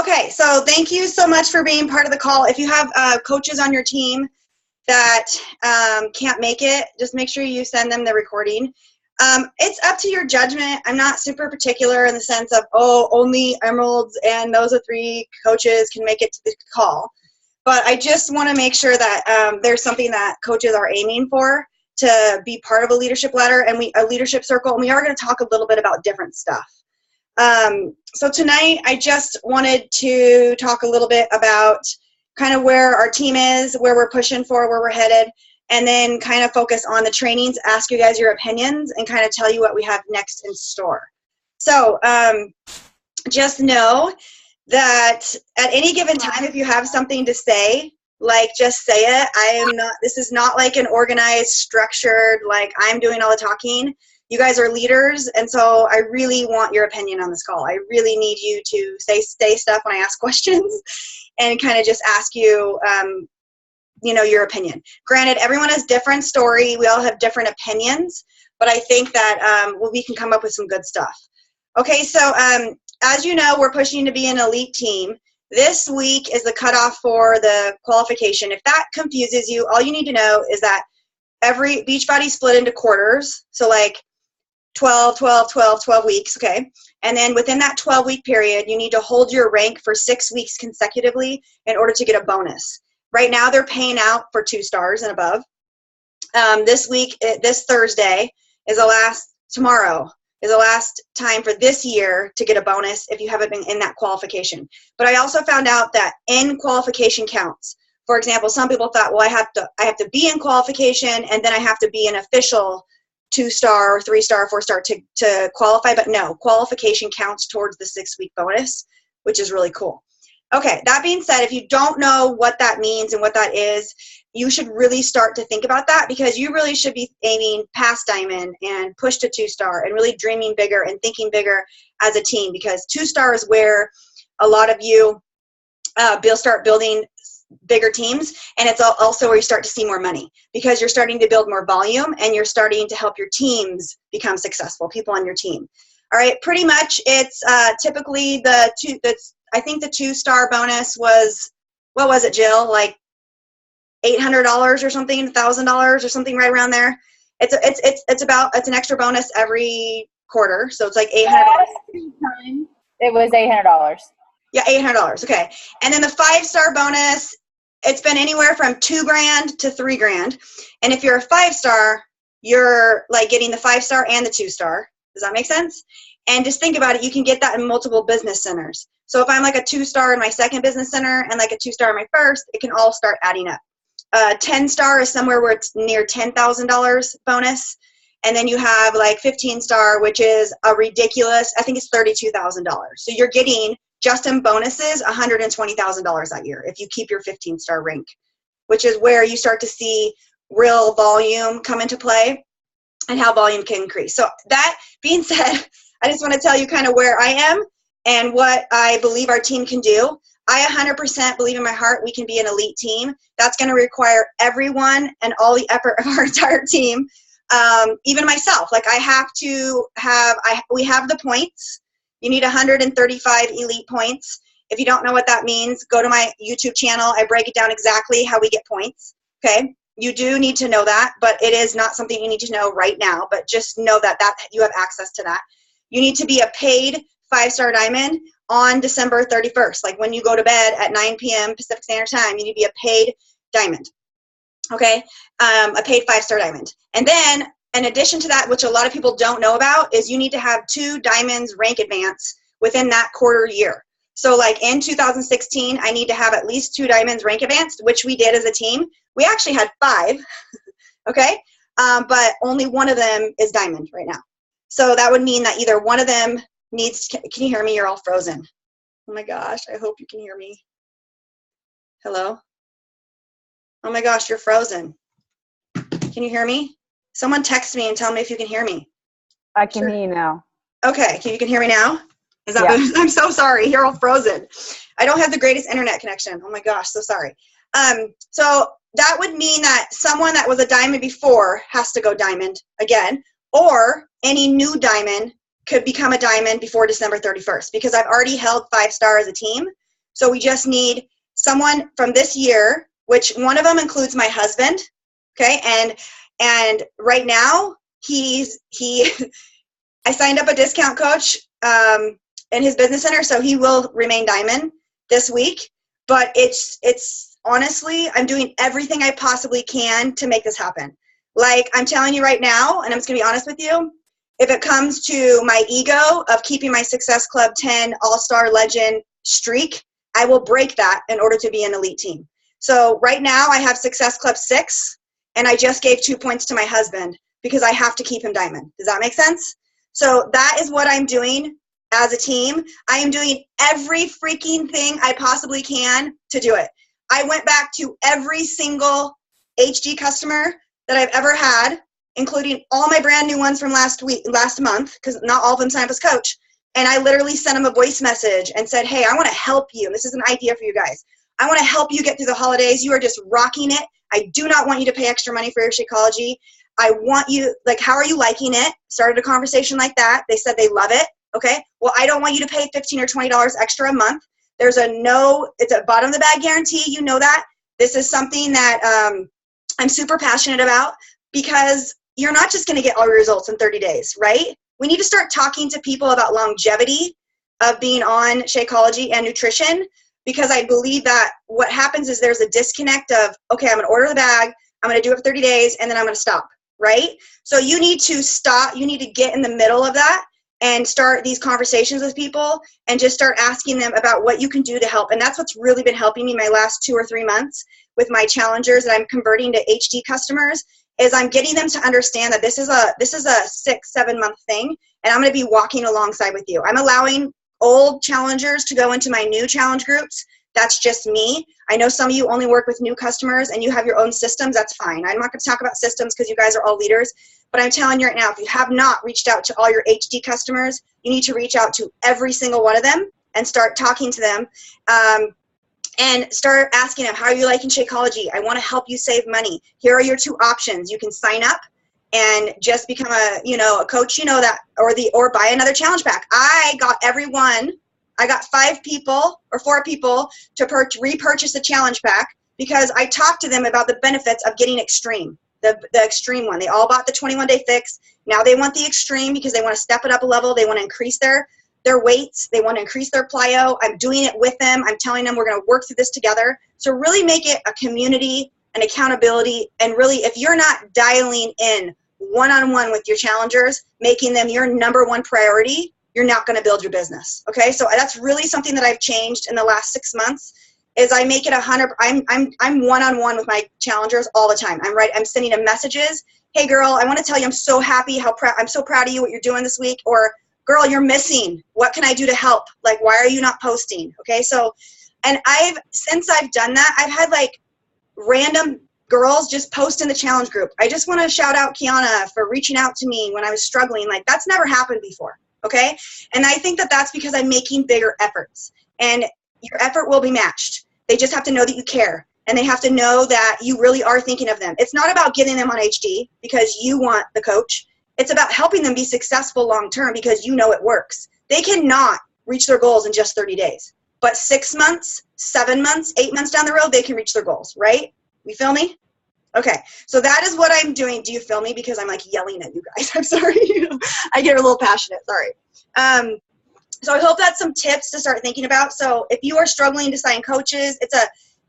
Okay, so thank you so much for being part of the call. If you have coaches on your team that can't make it, just make sure you send them the recording. It's up to your judgment. I'm not super particular in the sense of, oh, only Emeralds and those are 3 coaches can make it to the call. But I just want to make sure that there's something that coaches are aiming for to be part of a leadership ladder and a leadership circle. And we are going to talk a little bit about different stuff. So tonight I just wanted to talk a little bit about kind of where our team is, where we're pushing for, where we're headed, and then kind of focus on the trainings, ask you guys your opinions, and kind of tell you what we have next in store. So just know that at any given time, if you have something to say, like, just say it. This is not like an organized, structured, like I'm doing all the talking. You guys are leaders, and so I really want your opinion on this call. I really need you to say stuff when I ask questions and kind of just ask you, your opinion. Granted, everyone has different story. We all have different opinions, but I think that we can come up with some good stuff. Okay, so as you know, we're pushing to be an elite team. This week is the cutoff for the qualification. If that confuses you, all you need to know is that every Beachbody split into quarters, so like 12 weeks, okay? And then within that 12-week period, you need to hold your rank for 6 weeks consecutively in order to get a bonus. Right now, they're paying out for 2 stars and above. This Thursday tomorrow is the last time for this year to get a bonus if you haven't been in that qualification. But I also found out that in qualification counts. For example, some people thought, well, I have to be in qualification and then I have to be an official 2-star or 3-star, 4-star to qualify. But no, qualification counts towards the 6-week bonus, which is really cool. Okay, that being said, if you don't know what that means and what that is, you should really start to think about that, because you really should be aiming past diamond and push to 2-star and really dreaming bigger and thinking bigger as a team, because 2-star is where a lot of you start building bigger teams, and it's also where you start to see more money, because you're starting to build more volume and you're starting to help your teams become successful, people on your team. All right, pretty much it's typically I think the 2-star bonus was, what was it, Jill? Like $800 or something, $1,000 or something right around there. It's an extra bonus every quarter, so it's like $800. It was $800. Yeah, $800. Okay, and then the 5-star bonus, it's been anywhere from $2,000 to $3,000, and if you're a 5-star, you're like getting the 5-star and the 2-star. Does that make sense? And just think about it, you can get that in multiple business centers. So if I'm like a 2-star in my second business center and like a 2-star in my first, it can all start adding up. 10-star is somewhere where it's near $10,000 bonus. And then you have like 15-star, which is a ridiculous, I think it's $32,000. So you're getting just in bonuses $120,000 that year if you keep your 15-star rank, which is where you start to see real volume come into play and how volume can increase. So that being said, I just want to tell you kind of where I am and what I believe our team can do. I 100% believe in my heart we can be an elite team. That's going to require everyone and all the effort of our entire team, even myself. Like we have the points. You need 135 elite points. If you don't know what that means, go to my YouTube channel. I break it down exactly how we get points, okay? You do need to know that, but it is not something you need to know right now, but just know that you have access to that. You need to be a paid 5-star diamond on December 31st. Like when you go to bed at 9 p.m. Pacific Standard Time, you need to be a paid diamond, okay? A paid 5-star diamond. And then in addition to that, which a lot of people don't know about, is you need to have 2 diamonds rank advance within that quarter year. So like in 2016, I need to have at least 2 diamonds rank advanced, which we did as a team. We actually had 5, okay? But only one of them is diamond right now. So that would mean that either one of them needs, can you hear me? You're all frozen. Oh my gosh, I hope you can hear me. Hello? Oh my gosh, you're frozen. Can you hear me? Someone text me and tell me if you can hear me. I can hear you now. Okay, you can hear me now? Is that better? I'm so sorry, you're all frozen. I don't have the greatest internet connection. Oh my gosh, so sorry. So that would mean that someone that was a diamond before has to go diamond again, or any new diamond could become a diamond before December 31st, because I've already held 5-star as a team. So we just need someone from this year, which one of them includes my husband. Okay. And right now I signed up a discount coach in his business center, so he will remain diamond this week. But it's honestly, I'm doing everything I possibly can to make this happen. Like I'm telling you right now, and I'm just gonna be honest with you, if it comes to my ego of keeping my Success Club 10 All-Star Legend streak, I will break that in order to be an elite team. So right now I have Success Club 6, and I just gave 2 points to my husband because I have to keep him diamond. Does that make sense? So that is what I'm doing as a team. I am doing every freaking thing I possibly can to do it. I went back to every single HD customer that I've ever had, including all my brand new ones from last month, because not all of them signed up as coach. And I literally sent them a voice message and said, hey, I want to help you. And this is an idea for you guys. I want to help you get through the holidays. You are just rocking it. I do not want you to pay extra money for your Shakeology. I want you, like, how are you liking it? Started a conversation like that. They said they love it. Okay. Well, I don't want you to pay $15 or $20 extra a month. There's it's a bottom of the bag guarantee. You know that. This is something that I'm super passionate about, because you're not just going to get all your results in 30 days, right? We need to start talking to people about longevity of being on Shakeology and nutrition, because I believe that what happens is there's a disconnect of, okay, I'm going to order the bag, I'm going to do it for 30 days, and then I'm going to stop, right? So you need to stop, you need to get in the middle of that and start these conversations with people and just start asking them about what you can do to help. And that's what's really been helping me my last 2 or 3 months with my challengers that I'm converting to HD customers, is I'm getting them to understand that this is a 6-7 month thing, and I'm going to be walking alongside with you. I'm allowing old challengers to go into my new challenge groups. That's just me. I know some of you only work with new customers and you have your own systems. That's fine. I'm not going to talk about systems because you guys are all leaders, but I'm telling you right now, if you have not reached out to all your HD customers, you need to reach out to every single one of them and start talking to them. And start asking them, how are you liking Shakeology? I want to help you save money. Here are your 2 options. You can sign up and just become a coach, that, or buy another challenge pack. I got 5 people or 4 people to repurchase the challenge pack, because I talked to them about the benefits of getting extreme, the extreme one. They all bought the 21-day fix. Now they want the extreme because they want to step it up a level. They want to increase their weights. They want to increase their plyo. I'm doing it with them. I'm telling them we're going to work through this together. So really make it a community and accountability. And really, if you're not dialing in one-on-one with your challengers, making them your #1 priority, you're not going to build your business. Okay. So that's really something that I've changed in the last 6 months, is I make it 100. I'm one-on-one with my challengers all the time. I'm sending them messages. Hey girl, I want to tell you, I'm so happy, I'm so proud of you, what you're doing this week. Or girl, you're missing. What can I do to help? Like, why are you not posting? Okay. So, and since I've done that, I've had like random girls just post in the challenge group. I just want to shout out Kiana for reaching out to me when I was struggling. Like, that's never happened before. Okay. And I think that that's because I'm making bigger efforts, and your effort will be matched. They just have to know that you care, and they have to know that you really are thinking of them. It's not about getting them on HD because you want the coach. It's about helping them be successful long-term because you know it works. They cannot reach their goals in just 30 days, but 6 months, 7 months, 8 months down the road, they can reach their goals, right? You feel me? Okay, so that is what I'm doing. Do you feel me? Because I'm like yelling at you guys. I'm sorry. I get a little passionate. Sorry. So I hope that's some tips to start thinking about. So if you are struggling to sign coaches, I'm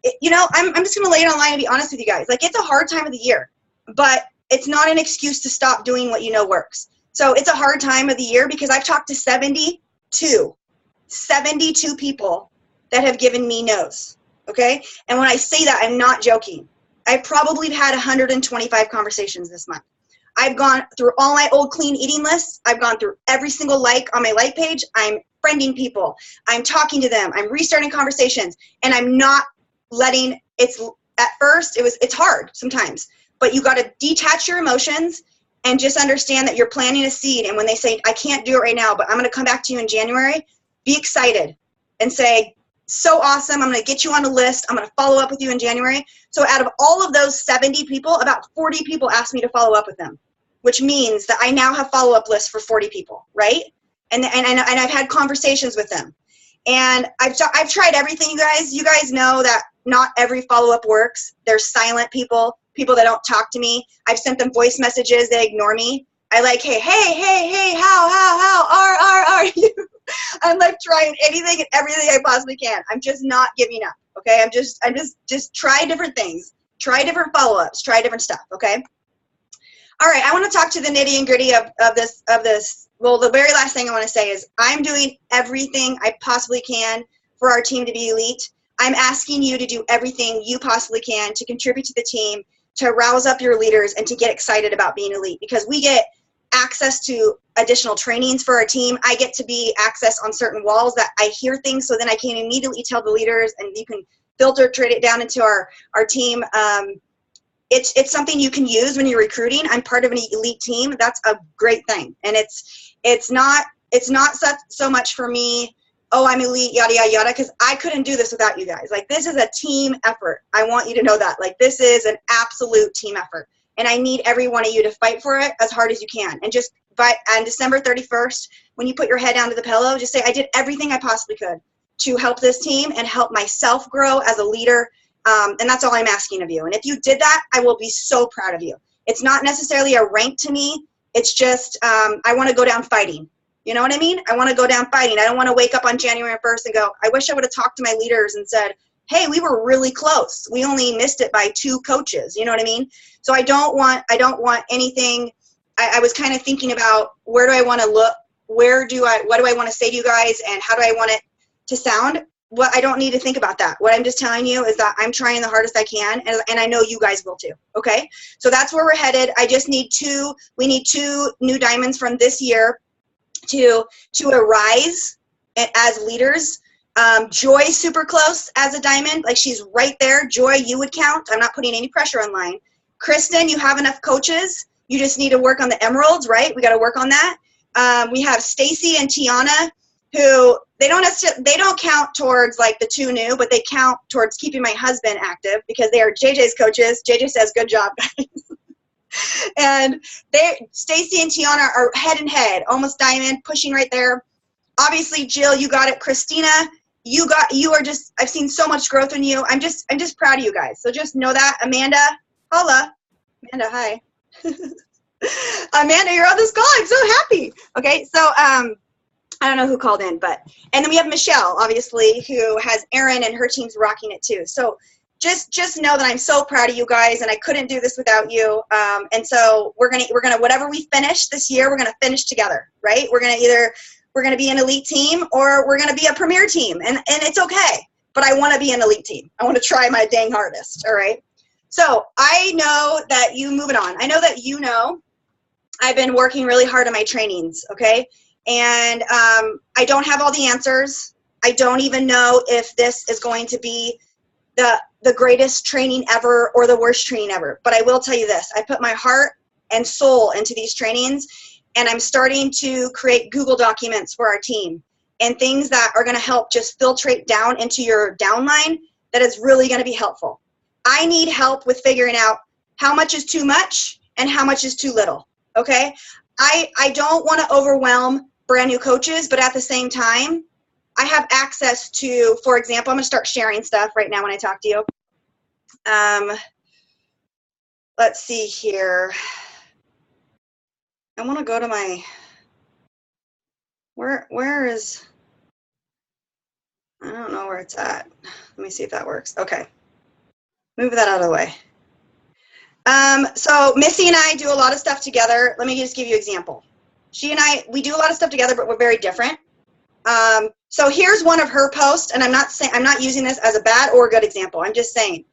just going to lay it online and be honest with you guys. Like, it's a hard time of the year, but it's not an excuse to stop doing what you know works. So it's a hard time of the year because I've talked to 72 people that have given me no's. Okay. And when I say that, I'm not joking. I probably had 125 conversations this month. I've gone through all my old clean eating lists. I've gone through every single like on my like page. I'm friending people. I'm talking to them. I'm restarting conversations, and I'm not letting at first it's hard sometimes, but you got to detach your emotions and just understand that you're planting a seed. And when they say, I can't do it right now, but I'm going to come back to you in January, be excited and say, so awesome. I'm going to get you on a list. I'm going to follow up with you in January. So out of all of those 70 people, about 40 people asked me to follow up with them, which means that I now have follow-up lists for 40 people, right? And I've had conversations with them. And I've tried everything, you guys. You guys know that not every follow-up works. There's silent people that don't talk to me. I've sent them voice messages. They ignore me. I like, hey, how are you? I'm like trying anything and everything I possibly can. I'm just not giving up, okay? I'm just try different things. Try different follow-ups. Try different stuff, okay? All right, I want to talk to the nitty and gritty of this. Well, the very last thing I want to say is I'm doing everything I possibly can for our team to be elite. I'm asking you to do everything you possibly can to contribute to the team, to rouse up your leaders, and to get excited about being elite, because we get access to additional trainings for our team. I get to be access on certain walls that I hear things, so then I can immediately tell the leaders, and you can filter, trade it down into our team. It's something you can use when you're recruiting. I'm part of an elite team. That's a great thing. And it's not so much for me, oh, I'm elite, yada, yada, yada, because I couldn't do this without you guys. Like, this is a team effort. I want you to know that. Like, this is an absolute team effort. And I need every one of you to fight for it as hard as you can. And just on December 31st, when you put your head down to the pillow, just say, I did everything I possibly could to help this team and help myself grow as a leader. And that's all I'm asking of you. And if you did that, I will be so proud of you. It's not necessarily a rank to me. It's just I want to go down fighting. You know what I mean? I want to go down fighting. I don't want to wake up on January 1st and go, I wish I would have talked to my leaders and said, hey, we were really close. We only missed it by 2 coaches. You know what I mean? So I don't want anything. I was kind of thinking about, where do I want to look? What do I want to say to you guys, and how do I want it to sound? Well, I don't need to think about that. What I'm just telling you is that I'm trying the hardest I can, and I know you guys will too, okay? So that's where we're headed. I just need we need 2 new diamonds from this year to arise as leaders. Joy, super close as a diamond, like she's right there. Joy, you would count. I'm not putting any pressure on line. Kristen, you have enough coaches. You just need to work on the emeralds, right? We got to work on that. We have Stacy and Tiana, who they don't count towards like the 2 new, but they count towards keeping my husband active, because they are JJ's coaches. JJ says, good job, guys. And Stacy and Tiana are head and head, almost diamond, pushing right there. Obviously, Jill, you got it. Christina, I've seen so much growth in you. I'm just proud of you guys. So just know that. Amanda, holla. Amanda, hi. Amanda, you're on this call. I'm so happy. Okay, so I don't know who called in, and then we have Michelle, obviously, who has Erin, and her team's rocking it too. So just know that I'm so proud of you guys, and I couldn't do this without you. And so we're gonna whatever we finish this year, we're gonna finish together, right? We're gonna be an elite team, or we're gonna be a premier team, and it's okay. But I want to be an elite team. I want to try my dang hardest. All right. So I know that moving on. I know that I've been working really hard on my trainings. Okay. And I don't have all the answers. I don't even know if this is going to be the greatest training ever or the worst training ever. But I will tell you this. I put my heart and soul into these trainings, and I'm starting to create Google documents for our team and things that are going to help just filtrate down into your downline that is really going to be helpful. I need help with figuring out how much is too much and how much is too little, okay? I don't want to overwhelm brand new coaches, but at the same time, I have access to, for example, I'm going to start sharing stuff right now when I talk to you. Let's see here. I want to go to my, where is, I don't know where it's at. Let me see if that works. Okay. Move that out of the way. So Missy and I do a lot of stuff together. Let me just give you an example. She and I, we do a lot of stuff together, but we're very different. So here's one of her posts, and I'm not using this as a bad or good example. I'm just saying.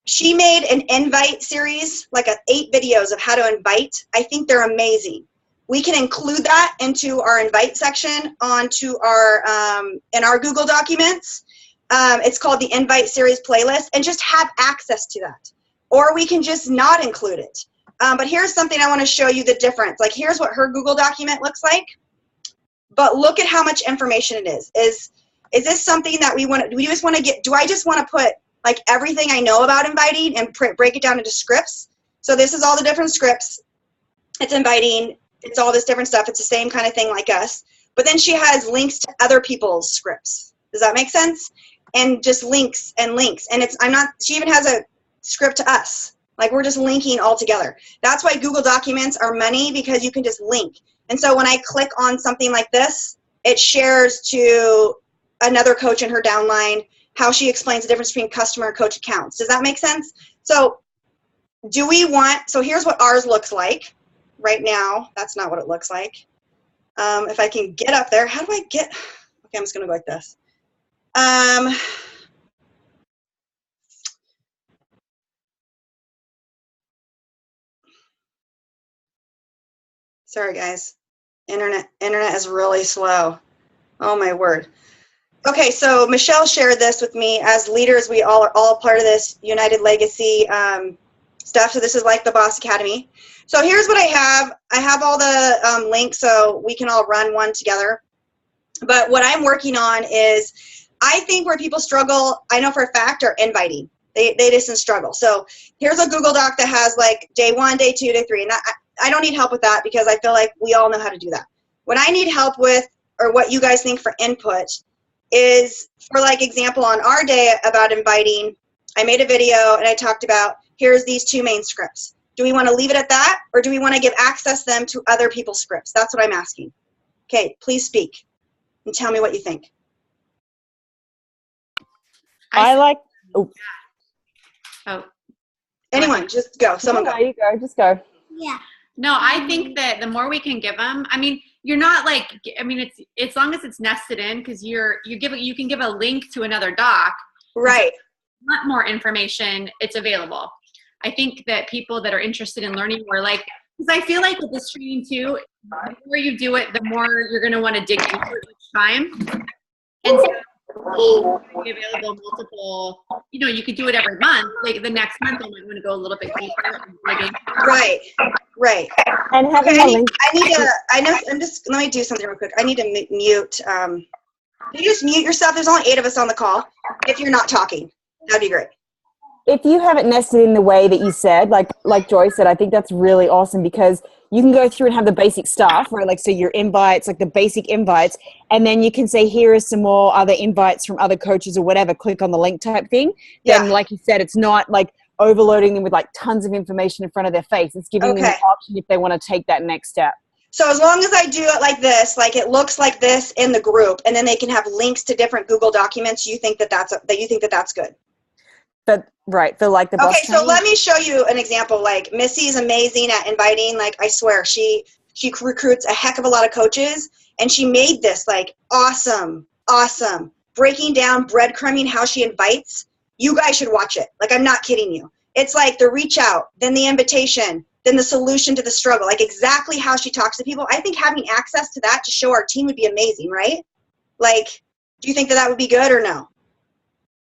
She made an invite series, like 8 videos of how to invite. I think they're amazing. We can include that into our invite section onto our in our Google Documents. It's called the Invite Series Playlist, and just have access to that. Or we can just not include it. But here's something I want to show you the difference. Like, here's what her Google document looks like. But look at how much information it is. Is this something that we want to, do I just want to put like everything I know about inviting and break it down into scripts? So this is all the different scripts. It's inviting. It's all this different stuff. It's the same kind of thing like us. but then she has links to other people's scripts. Does that make sense? And just links and links. And she even has a script to us. Like, we're just linking all together. That's why Google Documents are money, because you can just link. And so when I click on something like this, it shares to another coach in her downline how she explains the difference between customer and coach accounts. Does that make sense? So here's what ours looks like right now. That's not what it looks like. If I can get up there, how do I get, okay, I'm just gonna go like this. Sorry guys, internet is really slow. Oh my word. Okay, so Michelle shared this with me. As leaders, we all are all part of this United Legacy stuff. So this is like the Boss Academy. So here's what I have. I have all the links so we can all run one together. But what I'm working on is, I think where people struggle, I know for a fact, are inviting. They just struggle. So here's a Google Doc that has like day 1, day 2, day 3. And I don't need help with that, because I feel like we all know how to do that. What I need help with, or what you guys think for input, is for like example on our day about inviting, I made a video and I talked about, here's these 2 main scripts. Do we want to leave it at that, or do we want to give access them to other people's scripts? That's what I'm asking. Okay, please speak and tell me what you think. I like. Oh, Anyone, just go. Someone go. You go. Just go. Yeah. No, I think that the more we can give them, I mean, you're not like, I mean, it's as long as it's nested in, because you can give a link to another doc. Right. If you want more information, it's available. I think that people that are interested in learning more, like, because I feel like with this training too, the more you do it, the more you're going to want to dig into it each time. And so be available multiple, you could do it every month. Like the next month, I might want to go a little bit deeper. Right. And having Okay, a link. let me do something real quick. I need to mute. You just mute yourself. There's only 8 of us on the call. If you're not talking, that'd be great. If you have it nested in the way that you said, like Joy said, I think that's really awesome, because you can go through and have the basic stuff, right? Like, so your invites, like the basic invites, and then you can say, here are some more other invites from other coaches or whatever, click on the link type thing. Yeah. Then, like you said, it's not like overloading them with like tons of information in front of their face. It's giving them an option if they want to take that next step. So as long as I do it like this, like it looks like this in the group, and then they can have links to different Google documents, you think that's good? But right, for like the boss. Okay, so let me show you an example. Like Missy is amazing at inviting. Like, I swear, she recruits a heck of a lot of coaches, and she made this like awesome breaking down, breadcrumbing how she invites. You guys should watch it. Like, I'm not kidding you. It's like the reach out, then the invitation, then the solution to the struggle. Like exactly how she talks to people. I think having access to that to show our team would be amazing, right? Like, do you think that would be good or no?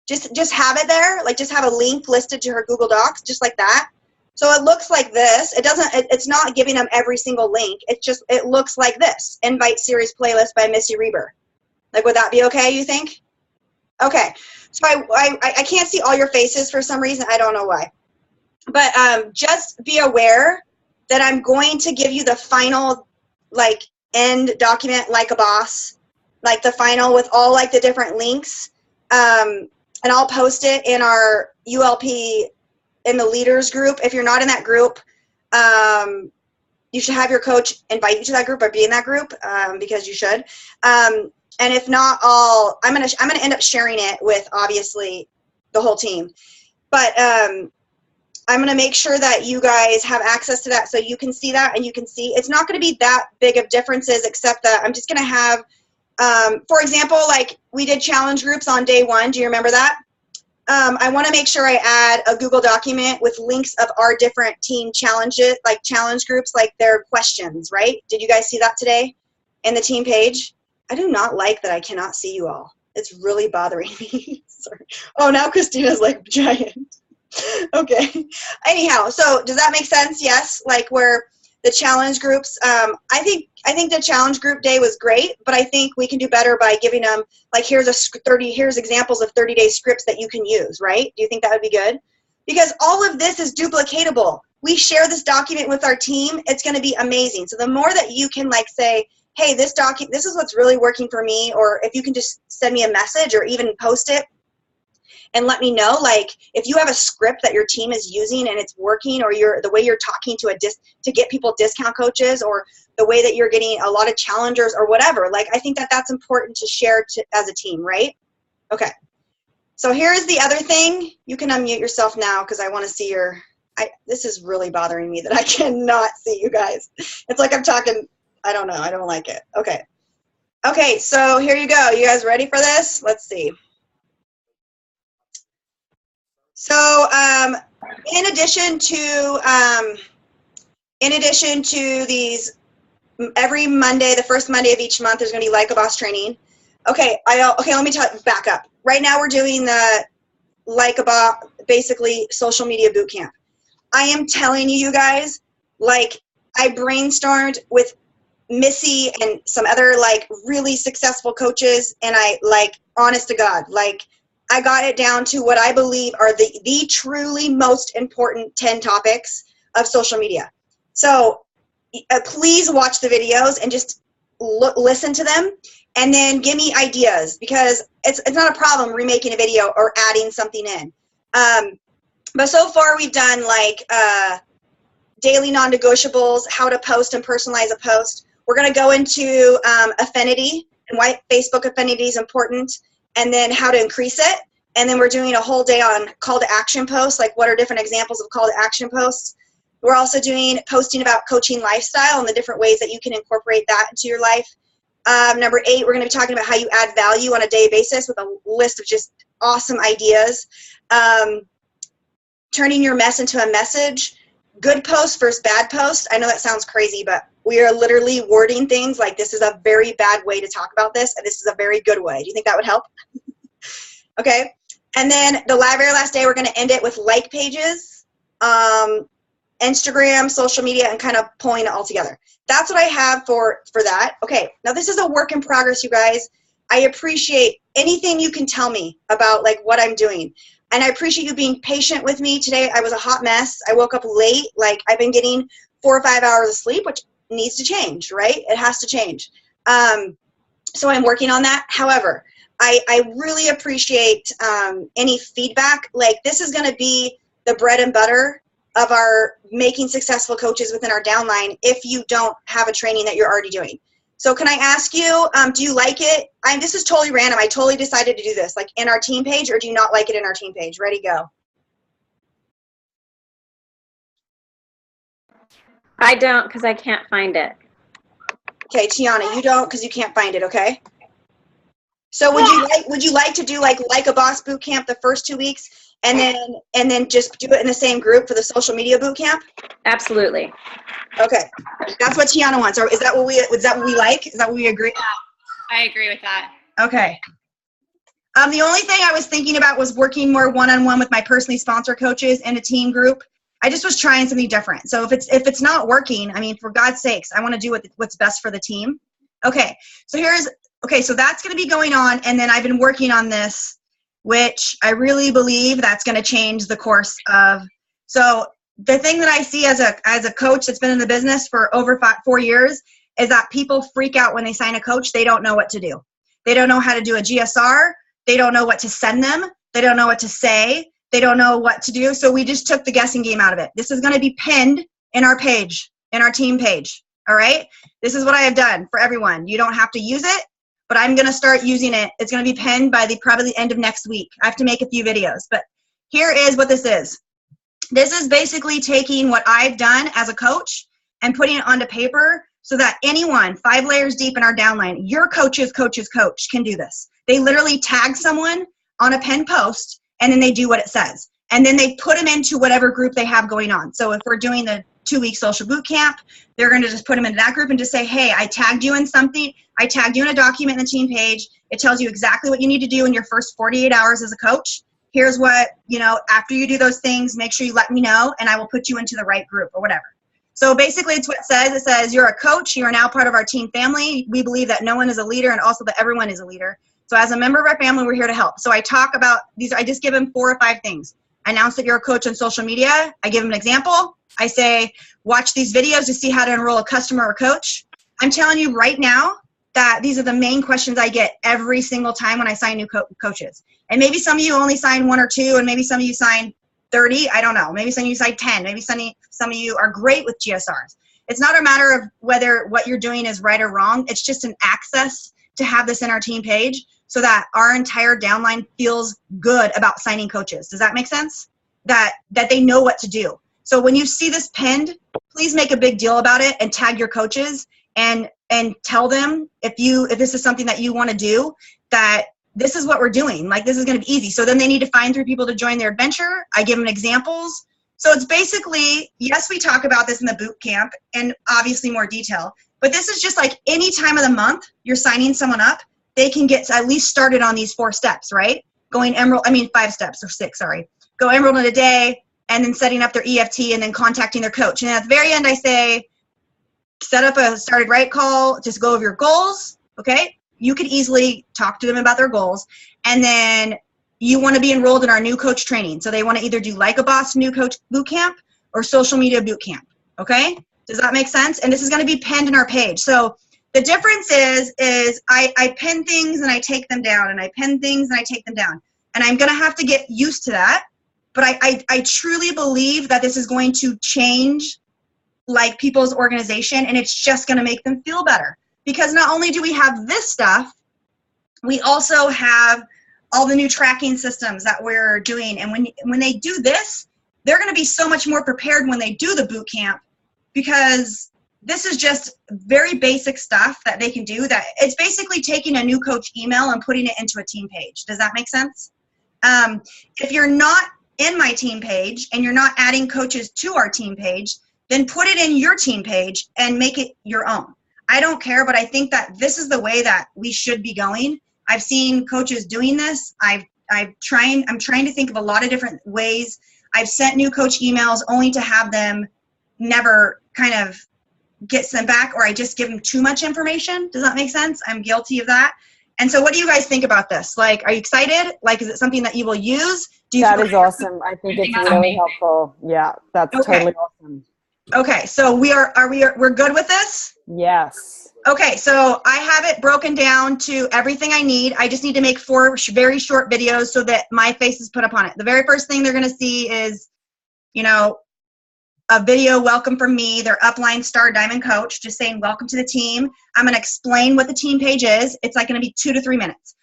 Just have it there, like just have a link listed to her Google Docs, just like that. So it looks like this. It's not giving them every single link. It looks like this. Invite series playlist by Missy Reber. Like, would that be okay, you think? Okay. So I can't see all your faces for some reason. I don't know why. But just be aware that I'm going to give you the final, like, end document like a boss, like the final with all like the different links. And I'll post it in our ULP in the leaders group. If you're not in that group, you should have your coach invite you to that group or be in that group, because you should. And if not, I'm gonna end up sharing it with obviously the whole team. But I'm gonna make sure that you guys have access to that so you can see that, and you can see it's not gonna be that big of differences, except that I'm just gonna have. For example, like we did challenge groups on day 1. Do you remember that? I want to make sure I add a Google document with links of our different team challenges, like challenge groups, like their questions, right? Did you guys see that today in the team page? I do not like that I cannot see you all. It's really bothering me. Sorry. Oh, now Christina's like giant. Okay. Anyhow, so does that make sense? Yes. Like where the challenge groups, I think the challenge group day was great, but I think we can do better by giving them like here's examples of 30-day scripts that you can use, right? Do you think that would be good? Because all of this is duplicatable. We share this document with our team. It's going to be amazing. So the more that you can like say, hey, this is what's really working for me, or if you can just send me a message or even post it and let me know, like, if you have a script that your team is using and it's working, or the way you're talking to get people discount coaches, or the way that you're getting a lot of challengers or whatever. Like, I think that that's important to share as a team, right? Okay. So here's the other thing. You can unmute yourself now because I want to see this is really bothering me that I cannot see you guys. It's like I'm talking, I don't know. I don't like it. Okay. Okay, so here you go. You guys ready for this? Let's see. So in addition to these, every Monday, the first Monday of each month, there's going to be Like a Boss training. Okay, let me back up. Right now we're doing the Like a Boss, basically social media boot camp. I am telling you guys, like, I brainstormed with Missy and some other like really successful coaches, and I, like, honest to God, like, I got it down to what I believe are the truly most important 10 topics of social media. So please watch the videos and just listen to them, and then give me ideas, because it's not a problem remaking a video or adding something in. But so far we've done like daily non-negotiables, how to post and personalize a post. We're going to go into affinity and why Facebook affinity is important, and then how to increase it. And then we're doing a whole day on call to action posts, like what are different examples of call to action posts. We're also doing posting about coaching lifestyle and the different ways that you can incorporate that into your life. Number 8, we're going to be talking about how you add value on a daily basis with a list of just awesome ideas. Turning your mess into a message. Good post versus bad post. I know that sounds crazy, but we are literally wording things like, this is a very bad way to talk about this, and this is a very good way. Do you think that would help? Okay. And then the very last day, we're going to end it with like pages, Instagram, social media, and kind of pulling it all together. That's what I have for that. Okay. Now this is a work in progress, you guys. I appreciate anything you can tell me about like what I'm doing. And I appreciate you being patient with me. Today I was a hot mess. I woke up late. Like, I've been getting 4 or 5 hours of sleep, which needs to change, right? It has to change. So I'm working on that. However, I really appreciate any feedback. Like, this is going to be the bread and butter of our making successful coaches within our downline if you don't have a training that you're already doing. So can I ask you, do you like it? This is totally random. I totally decided to do this, like in our team page, or do you not like it in our team page? Ready, go. I don't, because I can't find it. Okay, Tiana, you don't because you can't find it, okay? So would you like to do like a Boss boot camp the first 2 weeks, and then just do it in the same group for the social media boot camp? Absolutely. Okay, that's what Tiana wants. Or is that what we like? Is that what we agree? I agree with that. Okay. The only thing I was thinking about was working more one-on-one with my personally sponsored coaches in a team group. I just was trying something different. So if it's not working, I mean, for God's sakes, I want to do what's best for the team. Okay. So so that's going to be going on, and then I've been working on this, which I really believe that's going to change the course of. So the thing that I see as a coach that's been in the business for over 4 years is that people freak out when they sign a coach. They don't know what to do. They don't know how to do a GSR. They don't know what to send them. They don't know what to say. They don't know what to do. So we just took the guessing game out of it. This is going to be pinned in our page, in our team page. All right. This is what I have done for everyone. You don't have to use it, but I'm going to start using it. It's going to be pinned by probably the end of next week. I have to make a few videos, but here is what this is. This is basically taking what I've done as a coach and putting it onto paper so that anyone 5 layers deep in our downline, your coach's coach can do this. They literally tag someone on a pinned post, and then they do what it says. And then they put them into whatever group they have going on. So if we're doing the 2-week social boot camp, they're going to just put them into that group and just say, hey, I tagged you in something. I tagged you in a document in the team page. It tells you exactly what you need to do in your first 48 hours as a coach. Here's what, after you do those things, make sure you let me know, and I will put you into the right group or whatever. So basically it's what it says. It says, you're a coach. You are now part of our team family. We believe that no one is a leader, and also that everyone is a leader. So as a member of our family, we're here to help. So I talk about these. I just give them 4 or 5 things. I announce that you're a coach on social media. I give them an example. I say, watch these videos to see how to enroll a customer or coach. I'm telling you right now that these are the main questions I get every single time when I sign new coaches. And maybe some of you only sign 1 or 2, and maybe some of you sign 30. I don't know. Maybe some of you sign 10. Maybe some of you are great with GSRs. It's not a matter of whether what you're doing is right or wrong. It's just an access to have this in our team page so that our entire downline feels good about signing coaches. Does that make sense? That they know what to do. So when you see this pinned, please make a big deal about it and tag your coaches and tell them if this is something that you want to do, that this is what we're doing. Like, this is going to be easy. So then they need to find 3 people to join their adventure. I give them examples. So it's basically, yes, we talk about this in the boot camp and obviously more detail, but this is just like any time of the month you're signing someone up, they can get at least started on these 4 steps, right? 5 steps or 6, sorry. Go Emerald in a day, and then setting up their EFT, and then contacting their coach. And at the very end, I say, set up a started right call, just go over your goals, okay? You could easily talk to them about their goals. And then you want to be enrolled in our new coach training. So they want to either do Like a Boss new coach boot camp or social media boot camp, okay? Does that make sense? And this is going to be pinned in our page. So the difference is I pin things and I take them down, and I pin things and I take them down. And I'm going to have to get used to that. But I truly believe that this is going to change like people's organization, and it's just going to make them feel better. Because not only do we have this stuff, we also have all the new tracking systems that we're doing. And when they do this, they're going to be so much more prepared when they do the boot camp, because this is just very basic stuff that they can do. That it's basically taking a new coach email and putting it into a team page. Does that make sense? If you're not in my team page and you're not adding coaches to our team page, then put it in your team page and make it your own. I don't care, but I think that this is the way that we should be going. I've seen coaches doing this. I'm trying to think of a lot of different ways. I've sent new coach emails only to have them never kind of get sent back, or I just give them too much information. Does that make sense? I'm guilty of that. And so what do you guys think about this? Like, are you excited? Like, is it something that you will use? That is awesome. I think it's really helpful. Yeah, that's totally awesome. Okay, so we're good with this? Yes. Okay, so I have it broken down to everything I need. I just need to make 4 very short videos so that my face is put up on it. The very first thing they're going to see is, a video, welcome from me, their upline star diamond coach, just saying welcome to the team. I'm going to explain what the team page is. It's like going to be 2 to 3 minutes.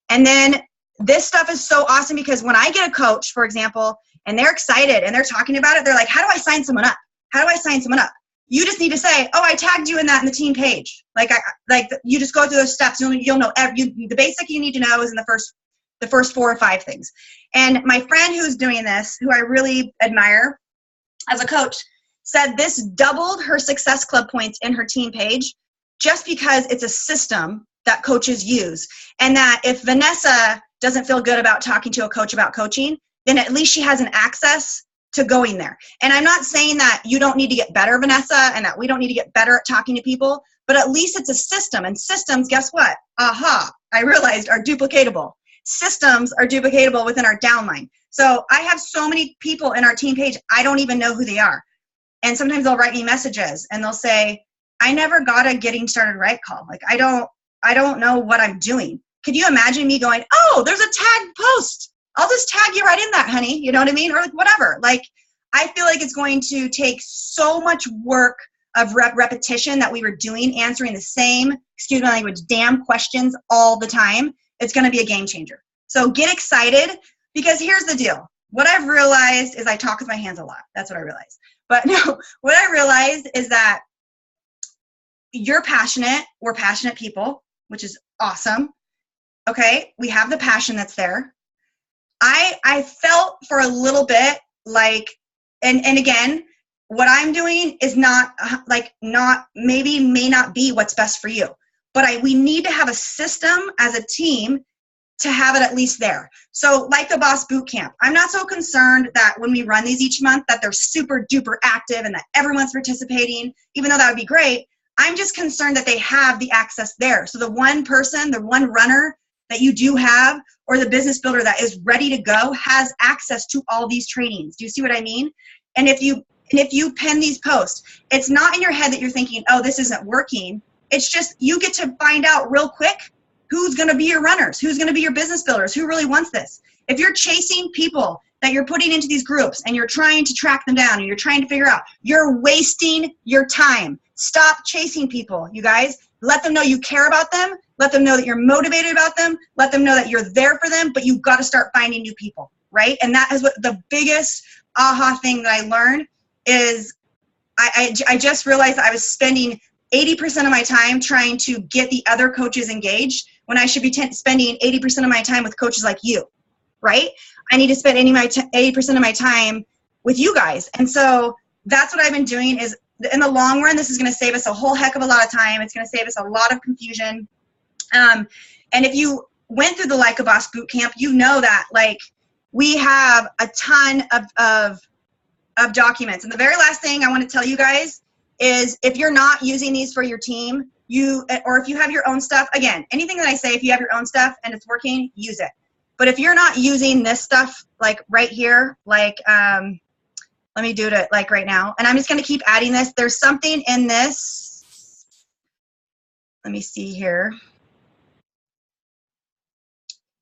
And then this stuff is so awesome because when I get a coach, for example, and they're excited and they're talking about it, they're like, how do I sign someone up? How do I sign someone up? You just need to say, oh, I tagged you in that in the team page. You just go through those steps. You'll know the basic you need to know is in the first 4 or 5 things. And my friend who's doing this, who I really admire as a coach, said this doubled her Success Club points in her team page just because it's a system that coaches use. And that if Vanessa doesn't feel good about talking to a coach about coaching, then at least she has an access to going there. And I'm not saying that you don't need to get better, Vanessa, and that we don't need to get better at talking to people, but at least it's a system. And systems, guess what? Aha, I realized are duplicatable. Systems are duplicatable within our downline. So I have so many people in our team page, I don't even know who they are. And sometimes they'll write me messages and they'll say, I never got a getting started right call. Like, I don't know what I'm doing. Could you imagine me going, oh, there's a tagged post. I'll just tag you right in that, honey. You know what I mean? Or like whatever. Like, I feel like it's going to take so much work of repetition that we were doing, answering the same, excuse my language, damn questions all the time. It's going to be a game changer. So get excited, because here's the deal. What I've realized is I talk with my hands a lot. That's what I realized. But no, what I realized is that you're passionate. We're passionate people, which is awesome. Okay, we have the passion that's there. I felt for a little bit like, and again, what I'm doing is may not be what's best for you. But we need to have a system as a team to have it at least there. So like the Boss Boot Camp, I'm not so concerned that when we run these each month that they're super duper active and that everyone's participating, even though that would be great. I'm just concerned that they have the access there. So the one person, the one runner that you do have, or the business builder that is ready to go, has access to all these trainings. Do you see what I mean? And if you pin these posts, it's not in your head that you're thinking, oh, this isn't working. It's just you get to find out real quick who's going to be your runners, who's going to be your business builders, who really wants this. If you're chasing people that you're putting into these groups and you're trying to track them down and you're trying to figure out, you're wasting your time. Stop chasing people, you guys. Let them know you care about them. Let them know that you're motivated about them. Let them know that you're there for them, but you've got to start finding new people, right? And that is what the biggest aha thing that I learned is. I just realized I was spending 80% of my time trying to get the other coaches engaged when I should be spending 80% of my time with coaches like you, right? I need to spend 80% of my time with you guys. And so that's what I've been doing is in the long run, this is going to save us a whole heck of a lot of time. It's going to save us a lot of confusion. And if you went through the Like a Boss bootcamp, you know that like we have a ton of documents. And the very last thing I want to tell you guys is if you're not using these for your team, or if you have your own stuff, again, anything that I say, if you have your own stuff and it's working, use it. But if you're not using this stuff, like right here, like, let me do it like right now. And I'm just going to keep adding this. There's something in this. Let me see here.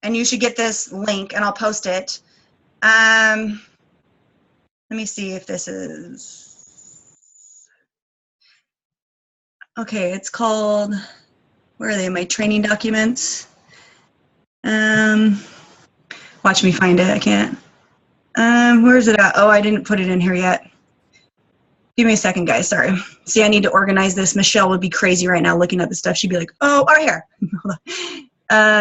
And you should get this link and I'll post it. Let me see if this is, okay, it's called, where are they, my training documents? Watch me find it, I can't. Where is it at? Oh, I didn't put it in here yet. Give me a second, guys, sorry. See, I need to organize this. Michelle would be crazy right now looking at the stuff. She'd be like, oh, right here.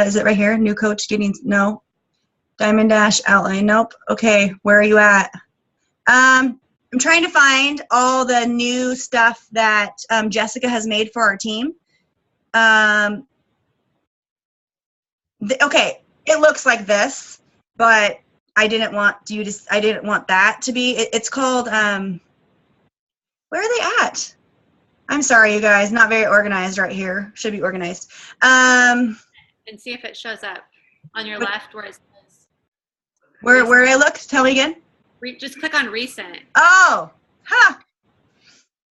Is it right here? New coach getting, no. Diamond Dash outline, nope. Okay, where are you at? I'm trying to find all the new stuff that Jessica has made for our team. Okay, it looks like this, but I didn't want you to. I didn't want that to be. It's called. Where are they at? I'm sorry, you guys. Not very organized right here. Should be organized. And see if it shows up on your left where it says. Where I look? Tell me again. Just click on recent. Oh, huh.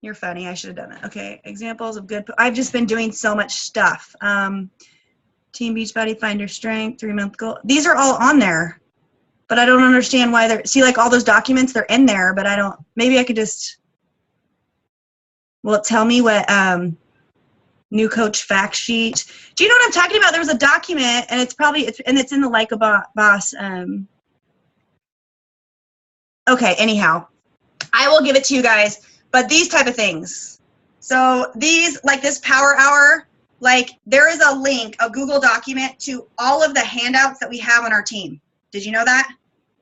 You're funny. I should have done that. Okay, examples of good. I've just been doing so much stuff. Team Beachbody, Find Your Strength, 3-month goal. These are all on there, but I don't understand why they're. See, like all those documents, they're in there, but I don't. Maybe I could just. Will it tell me what new coach fact sheet? Do you know what I'm talking about? There was a document, and it's in the Like a Boss. Okay, anyhow, I will give it to you guys, but these type of things. So these, like this Power Hour, like there is a link, a Google document to all of the handouts that we have on our team. Did you know that?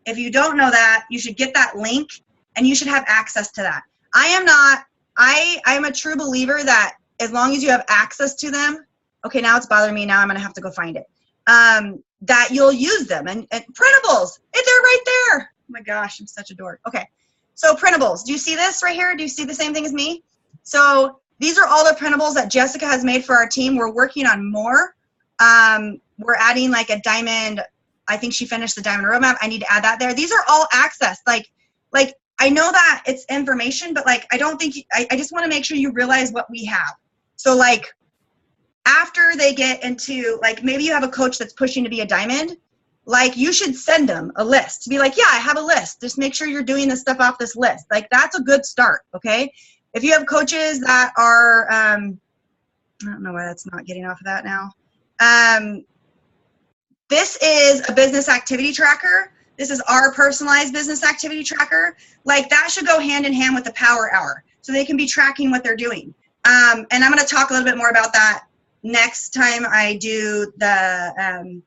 If you don't know that, you should get that link and you should have access to that. I'm a true believer that as long as you have access to them, okay, now it's bothering me, now I'm gonna have to go find it, that you'll use them. And printables, they're right there. Oh my gosh, I'm such a dork. Okay, so printables. Do you see this right here? Do you see the same thing as me? So these are all the printables that Jessica has made for our team. We're working on more. We're adding like a diamond. I think she finished the diamond roadmap. I need to add that there. These are all access. Like I know that it's information, but like I don't think I just want to make sure you realize what we have. So like after they get into, like maybe you have a coach that's pushing to be a diamond, like you should send them a list to be like, yeah, I have a list. Just make sure you're doing this stuff off this list. Like that's a good start, okay? If you have coaches that are, I don't know why that's not getting off of that now. This is a business activity tracker. This is our personalized business activity tracker. Like that should go hand in hand with the Power Hour so they can be tracking what they're doing. And I'm gonna talk a little bit more about that next time I do the,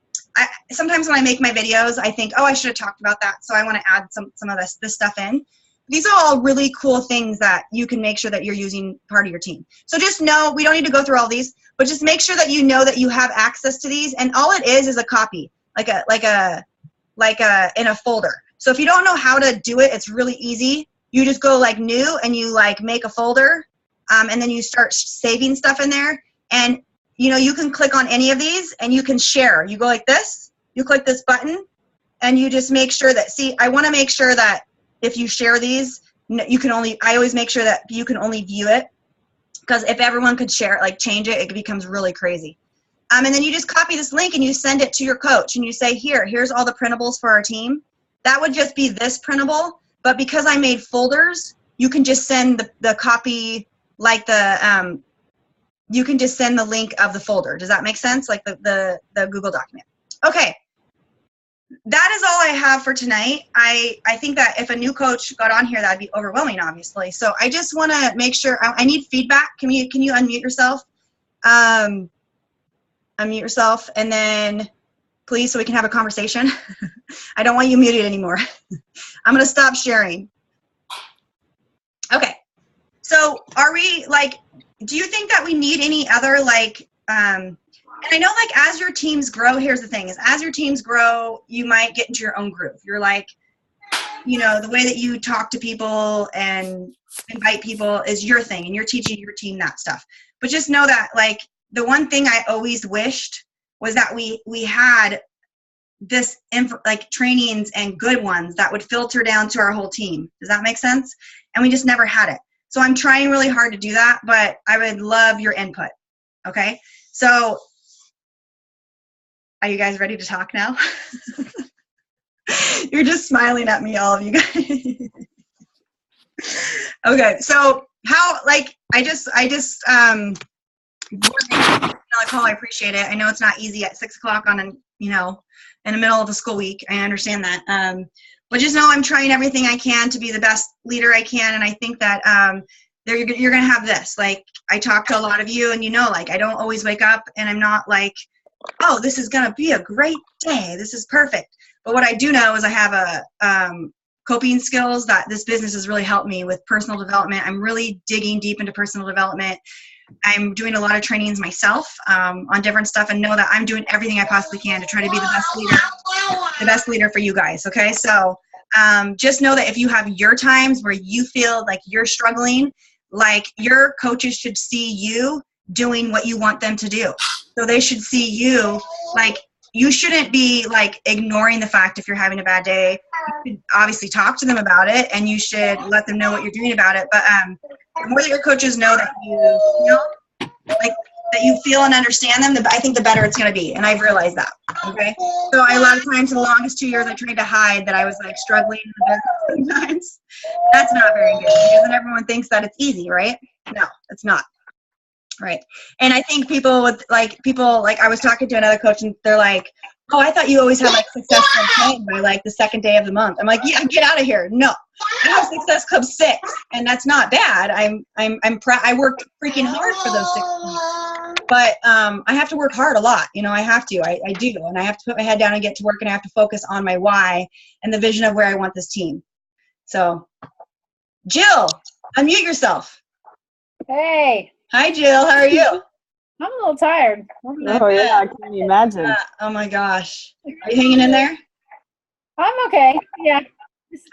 sometimes when I make my videos, I think, oh, I should have talked about that. So I want to add some of this stuff in. These are all really cool things that you can make sure that you're using part of your team. So just know, we don't need to go through all these, but just make sure that you know that you have access to these. And all it is a copy, like in a folder. So if you don't know how to do it, it's really easy. You just go like new and you like make a folder, and then you start saving stuff in there. And you know, you can click on any of these and you can share. You go like this, you click this button, and you just make sure that, see, I want to make sure that if you share these, you can only, I always make sure that you can only view it because if everyone could share it, like change it, it becomes really crazy. And then you just copy this link and you send it to your coach and you say, here's all the printables for our team. That would just be this printable, but because I made folders, you can just send the copy, like you can just send the link of the folder. Does that make sense? Like the Google document. Okay. That is all I have for tonight. I think that if a new coach got on here, that'd be overwhelming, obviously. So I just want to make sure, I need feedback. Can you unmute yourself? Unmute yourself, and then please, so we can have a conversation. I don't want you muted anymore. I'm going to stop sharing. Okay. So are we like, do you think that we need any other like, and I know like as your teams grow, here's the thing is as your teams grow, you might get into your own groove. You're like, you know, the way that you talk to people and invite people is your thing and you're teaching your team that stuff. But just know that like the one thing I always wished was that we had this like trainings and good ones that would filter down to our whole team. Does that make sense? And we just never had it. So I'm trying really hard to do that, but I would love your input. Okay. So are you guys ready to talk now? You're just smiling at me, all of you guys. Okay. So how, like, I just call, I appreciate it. I know it's not easy at 6 o'clock on an, you know, in the middle of the school week. I understand that. But just know I'm trying everything I can to be the best leader I can. And I think that you're going to have this. Like, I talk to a lot of you and, you know, like, I don't always wake up and I'm not like, oh, this is going to be a great day. This is perfect. But what I do know is I have a coping skills that this business has really helped me with personal development. I'm really digging deep into personal development. I'm doing a lot of trainings myself on different stuff and know that I'm doing everything I possibly can to try to be the best leader for you guys. Okay. So just know that if you have your times where you feel like you're struggling, like your coaches should see you doing what you want them to do. So they should see you, like, you shouldn't be like ignoring the fact if you're having a bad day. You should obviously talk to them about it and you should let them know what you're doing about it. But the more that your coaches know that you know, like that you feel and understand them, I think the better it's going to be. And I've realized that. Okay. So a lot of times in the longest 2 years, I tried to hide that I was like struggling in the business sometimes. That's not very good because then everyone thinks that it's easy, right? No, it's not. Right. And I think people, I was talking to another coach and they're like, oh, I thought you always had like Success Club 10 by like the second day of the month. I'm like, yeah, get out of here. No, I have Success Club 6 and that's not bad. I worked freaking hard for those 6 months, but I have to work hard a lot. You know, I have to, I do. And I have to put my head down and get to work and I have to focus on my why and the vision of where I want this team. So Jill, unmute yourself. Hey. Hi, Jill. How are you? I'm a little tired. Oh yeah, I can imagine. Oh my gosh. Are you hanging in there? I'm okay. Yeah.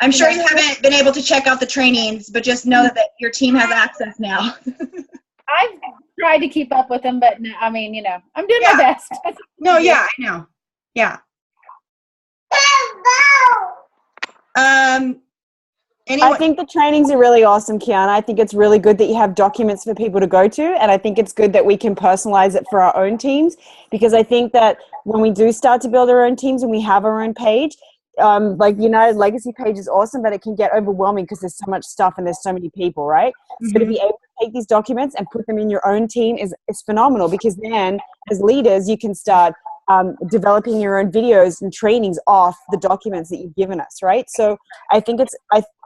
I'm sure you haven't been able to check out the trainings, but just know that your team has access now. I've tried to keep up with them, but no, I mean, you know, I'm doing my best. No, yeah, I know. Yeah. Anyway. I think the trainings are really awesome, Kiana. I think it's really good that you have documents for people to go to, and I think it's good that we can personalize it for our own teams, because I think that when we do start to build our own teams and we have our own page, like United Legacy page is awesome, but it can get overwhelming because there's so much stuff and there's so many people, right? Mm-hmm. So to be able to take these documents and put them in your own team is phenomenal, because then as leaders, you can start developing your own videos and trainings off the documents that you've given us, right? So I think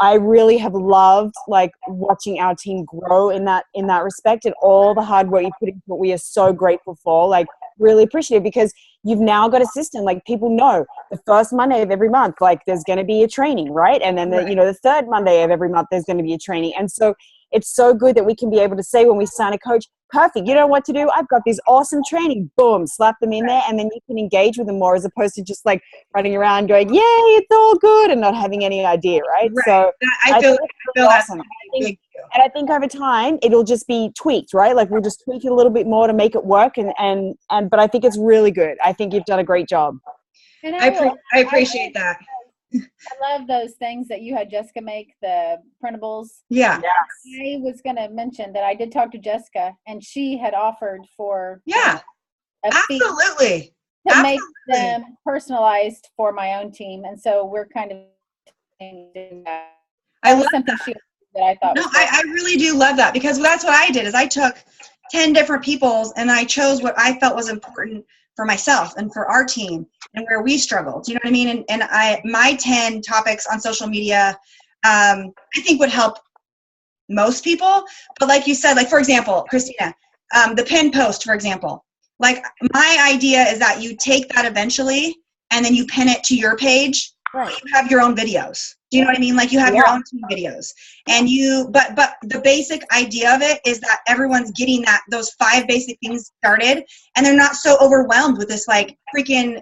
I really have loved like watching our team grow in that respect, and all the hard work you put into what we are so grateful for, like really appreciative, because you've now got a system, like people know the first Monday of every month, like there's going to be a training, right? And then the third Monday of every month, there's going to be a training. And so it's so good that we can be able to say when we sign a coach, perfect, you know what to do, I've got this awesome training, boom, slap them in there, and then you can engage with them more, as opposed to just like running around going, yay, it's all good, and not having any idea, right? So I feel awesome. And I think over time it'll just be tweaked, right? Like we'll just tweak it a little bit more to make it work, but I think it's really good. I think you've done a great job. I appreciate that. I love those things that you had Jessica make, the printables. Yeah. I was going to mention that I did talk to Jessica, and she had offered for Yeah. a fee Absolutely. to make Absolutely. them personalized for my own team, and so we're kind of doing that. I That was love something she that I thought No, was great. I really do love that, because that's what I did is I took 10 different people's and I chose what I felt was important for myself and for our team and where we struggled. You know what I mean? And my 10 topics on social media, I think would help most people. But like you said, like for example, Christina, the pin post, for example, like my idea is that you take that eventually and then you pin it to your page. Right. You have your own videos. Do you know what I mean? Like you have your own team videos, and but the basic idea of it is that everyone's getting those 5 basic things started, and they're not so overwhelmed with this like freaking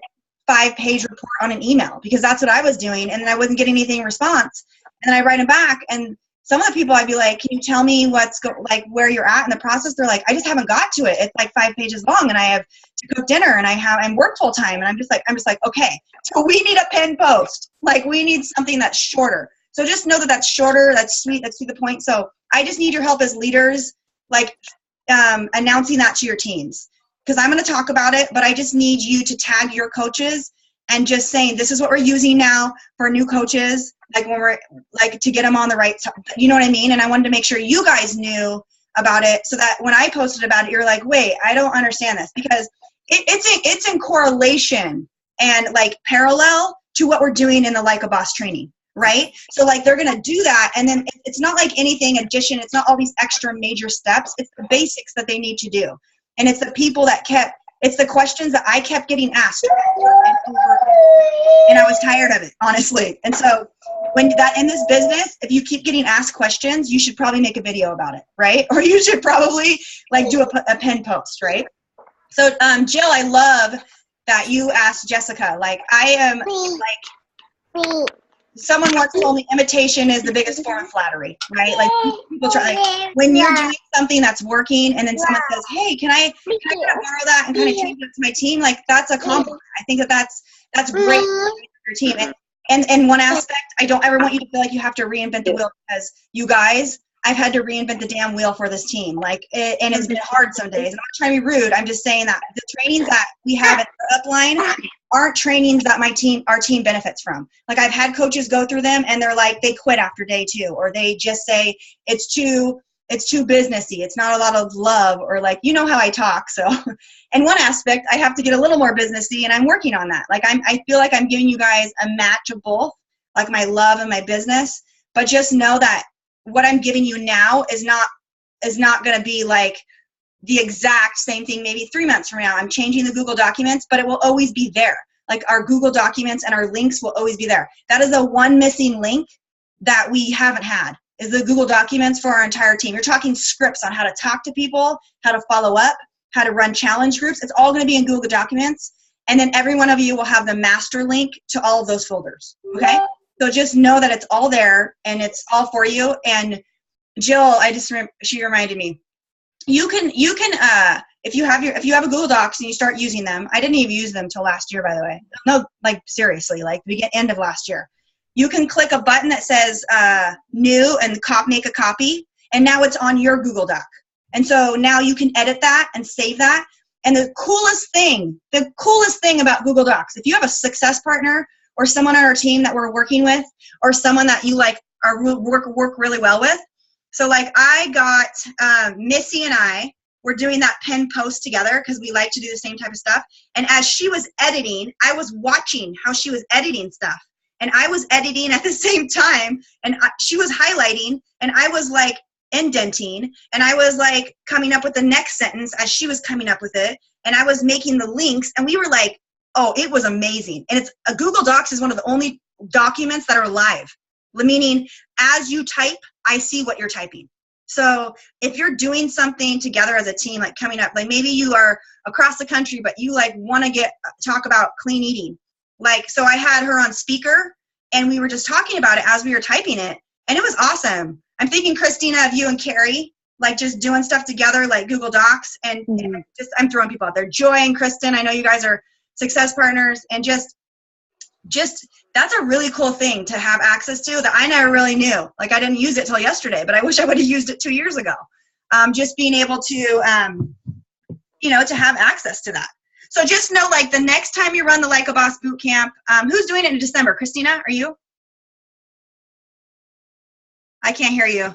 5-page report on an email, because that's what I was doing, and then I wasn't getting anything in response, and then I write them back, and some of the people I'd be like, can you tell me like where you're at in the process? They're like, I just haven't got to it. It's like 5 pages long, and I have to cook dinner, and I'm work full time, and I'm just like, okay, so we need a pin post. Like we need something that's shorter. So just know that that's shorter, that's sweet, that's to the point. So I just need your help as leaders, like announcing that to your teams, because I'm going to talk about it, but I just need you to tag your coaches and just saying, this is what we're using now for new coaches, like when we're like to get them on the right, you know what I mean? And I wanted to make sure you guys knew about it so that when I posted about it, you're like, wait, I don't understand this, because it's in correlation and like parallel to what we're doing in the Like a Boss training, right? So like they're going to do that, and then it's not like anything addition, it's not all these extra major steps, it's the basics that they need to do. And it's the people that it's the questions that I kept getting asked over and over, and I was tired of it, honestly. And so when that in this business, if you keep getting asked questions, you should probably make a video about it, right? Or you should probably like do a pin post, right? So Jill, I love that you asked Jessica. Like I am like, someone once told me imitation is the biggest form of flattery, right? Like people try, like when you're doing something that's working and then someone says, hey, can I kind of borrow that and kind of change it to my team? Like that's a compliment. I think that's great for your team. And in one aspect, I don't ever want you to feel like you have to reinvent the wheel, because you guys, I've had to reinvent the damn wheel for this team. Like, and it's been hard some days. I'm not trying to be rude. I'm just saying that the trainings that we have at the upline aren't trainings that our team benefits from. Like I've had coaches go through them and they're like, they quit after day 2, or they just say it's too businessy. It's not a lot of love, or like, you know how I talk. So in one aspect, I have to get a little more businessy, and I'm working on that. Like I feel like I'm giving you guys a match of both, like my love and my business, but just know that what I'm giving you now is not going to be like the exact same thing. Maybe 3 months from now, I'm changing the Google Documents, but it will always be there. Like our Google Documents and our links will always be there. That is the one missing link that we haven't had, is the Google Documents for our entire team. You're talking scripts on how to talk to people, how to follow up, how to run challenge groups. It's all going to be in Google Documents. And then every one of you will have the master link to all of those folders. Okay. So just know that it's all there and it's all for you. And Jill, she reminded me, you can if you have a Google Docs and you start using them, I didn't even use them till last year, by the way. No, like seriously, like the end of last year. You can click a button that says new and make a copy, and now it's on your Google Doc. And so now you can edit that and save that. And the coolest thing about Google Docs, if you have a success partner or someone on our team that we're working with, or someone that you like work really well with. So like I got Missy and I were doing that pin post together because we like to do the same type of stuff. And as she was editing, I was watching how she was editing stuff. And I was editing at the same time, and she was highlighting, and I was like indenting, and I was like coming up with the next sentence as she was coming up with it, and I was making the links, and we were like, oh, it was amazing. And it's Google Docs is one of the only documents that are live, meaning as you type, I see what you're typing. So if you're doing something together as a team, like coming up, like maybe you are across the country, but you like want to talk about clean eating. Like, so I had her on speaker and we were just talking about it as we were typing it, and it was awesome. I'm thinking, Christina, of you and Carrie, like just doing stuff together, like Google Docs, and I'm throwing people out there. Joy and Kristen, I know you guys are success partners, and just that's a really cool thing to have access to that I never really knew. Like I didn't use it till yesterday, but I wish I would have used it 2 years ago. Just being able to, to have access to that. So just know, like, the next time you run the Like a Boss boot camp, who's doing it in December? Christina, are you? I can't hear you.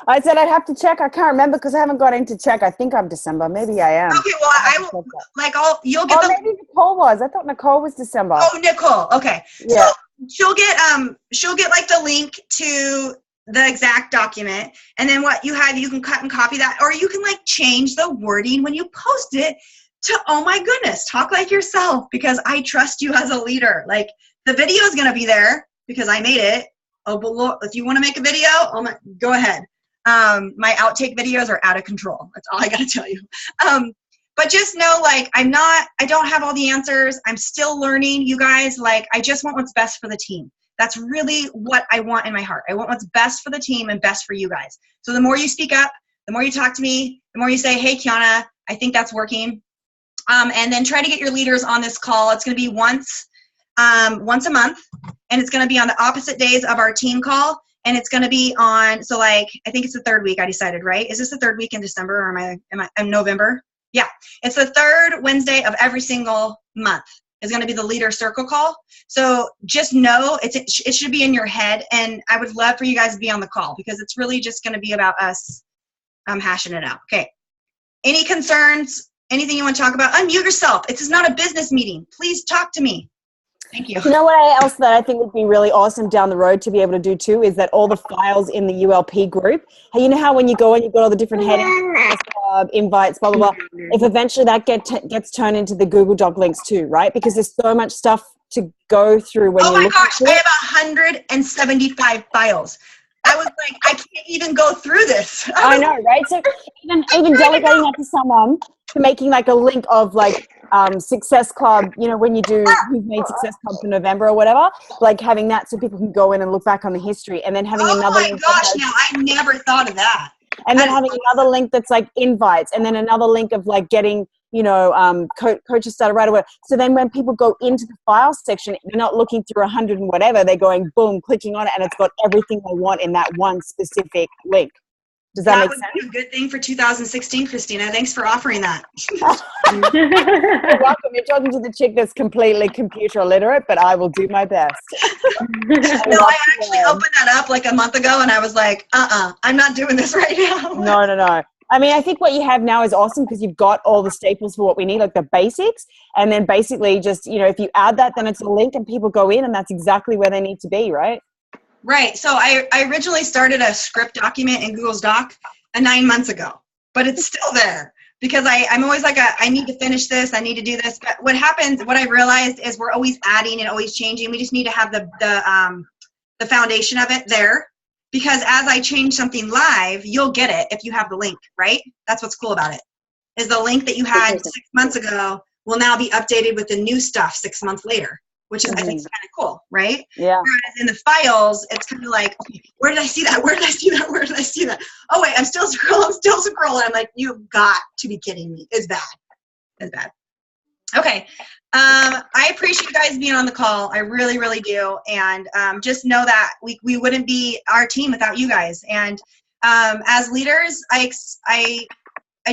I said I'd have to check. I can't remember because I haven't got into check. I think I'm December. Maybe I am. Okay, well, I will, like, you'll get Oh, maybe Nicole was. I thought Nicole was December. Oh, Nicole. Okay. Yeah. So she'll get like the link to the exact document, and then what you have, you can cut and copy that, or you can like change the wording when you post it to, oh my goodness, talk like yourself, because I trust you as a leader. Like, the video is going to be there because I made it. Oh, but look, if you want to make a video, go ahead. My outtake videos are out of control. That's all I got to tell you. But just know, like, I don't have all the answers. I'm still learning, you guys. Like, I just want what's best for the team. That's really what I want in my heart. I want what's best for the team and best for you guys. So the more you speak up, the more you talk to me, the more you say, hey, Kiana, I think that's working. And then try to get your leaders on this call. It's going to be once a month, and it's going to be on the opposite days of our team call. And it's going to be on, so like, I think it's the third week I decided, right? Is this the third week in December, or am I in November? Yeah, it's the third Wednesday of every single month is going to be the leader circle call. So just know it should be in your head, and I would love for you guys to be on the call because it's really just going to be about us hashing it out. Okay. Any concerns? Anything you want to talk about? Unmute yourself. This is not a business meeting. Please talk to me. Thank you. You know what else that I think would be really awesome down the road to be able to do too is that all the files in the ULP group, you know how when you go and you've got all the different headings, invites, blah, blah, blah, if eventually that gets turned into the Google Doc links too, right? Because there's so much stuff to go through when oh you my gosh, I have 175 files. I was like, I can't even go through this. I know, right? So even delegating that to someone, to making like a link of like Success Club, when you do Who's Made Success Club for November or whatever, like having that so people can go in and look back on the history, and then having another link. Oh my gosh, now I never thought of that. And then having another link that's like invites, and then another link of like getting, coaches started right away. So then when people go into the file section, they're not looking through 100 and whatever, they're going boom, clicking on it, and it's got everything they want in that one specific link. Does that make sense? That would be a good thing for 2016, Christina. Thanks for offering that. You're welcome. You're talking to the chick that's completely computer illiterate, but I will do my best. No, I actually opened that up like a month ago, and I was like, I'm not doing this right now. No. I mean, I think what you have now is awesome because you've got all the staples for what we need, like the basics. And then basically just, if you add that, then it's a link and people go in and that's exactly where they need to be, right? Right. So I originally started a script document in Google's Doc 9 months ago, but it's still there because I'm always like, I need to finish this. I need to do this. But what I realized is we're always adding and always changing. We just need to have the foundation of it there. Because as I change something live, you'll get it if you have the link, right? That's what's cool about it. Is the link that you had 6 months ago will now be updated with the new stuff 6 months later, which is, I think, is kind of cool, right? Yeah. Whereas in the files, it's kind of like, okay, where did I see that? Where did I see that? Where did I see that? Oh, wait, I'm still scrolling. I'm like, you've got to be kidding me. It's bad. It's bad. Okay. I appreciate you guys being on the call. I really, really do. And just know that we wouldn't be our team without you guys. And as leaders, I